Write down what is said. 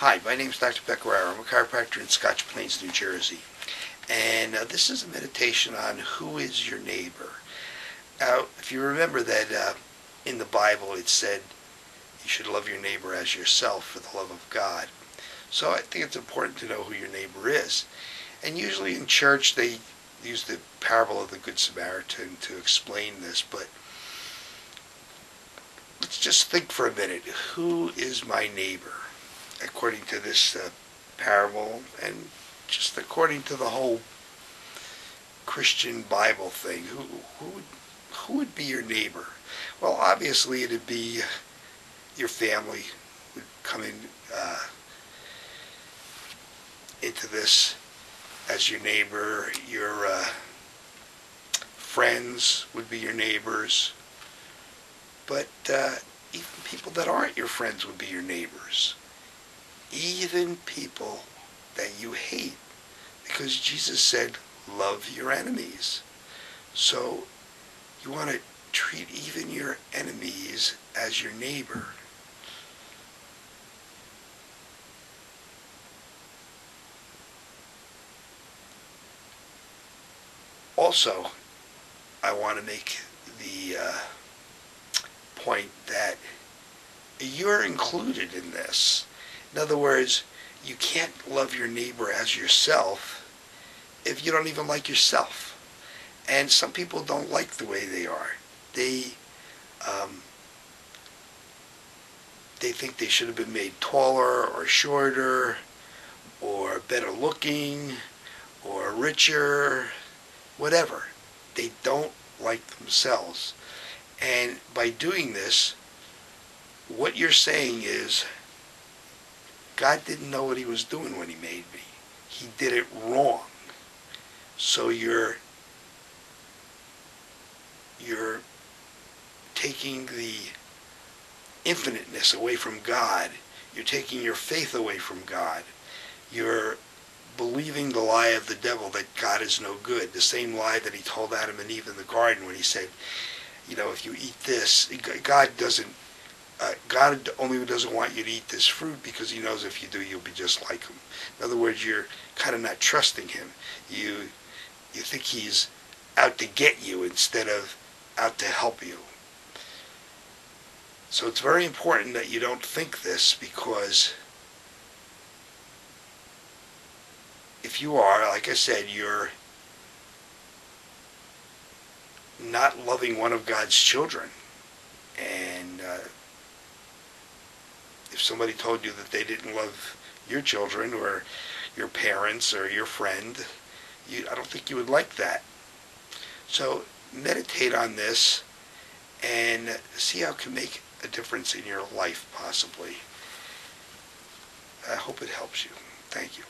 Hi, my name is Dr. Pecoraro. I'm a chiropractor in Scotch Plains, New Jersey. And this is a meditation on who is your neighbor. Now, if you remember that in the Bible it said you should love your neighbor as yourself for the love of God. So I think it's important to know who your neighbor is. And usually in church they use the parable of the Good Samaritan to explain this, but let's just think for a minute. Who is my neighbor? According to this parable, and just according to the whole Christian Bible thing, who would be your neighbor? Well, obviously it'd be your family would come in into this as your neighbor. Your friends would be your neighbors, but even people that aren't your friends would be your neighbors. Even people that you hate, because Jesus said, love your enemies. So you want to treat even your enemies as your neighbor. Also, I want to make the point that you're included in this. In other words, you can't love your neighbor as yourself if you don't even like yourself. And some people don't like the way they are. They think they should have been made taller or shorter or better looking or richer, whatever. They don't like themselves. And by doing this, what you're saying is, God didn't know what he was doing when he made me. He did it wrong. So you're taking the infiniteness away from God. You're taking your faith away from God. You're believing the lie of the devil that God is no good. The same lie that he told Adam and Eve in the garden when he said, you know, if you eat this, God only doesn't want you to eat this fruit because he knows if you do, you'll be just like him. In other words, you're kind of not trusting him. You think he's out to get you instead of out to help you. So it's very important that you don't think this, because if you are, like I said, you're not loving one of God's children. And if somebody told you that they didn't love your children or your parents or your friend, I don't think you would like that. So meditate on this and see how it can make a difference in your life, possibly. I hope it helps you. Thank you.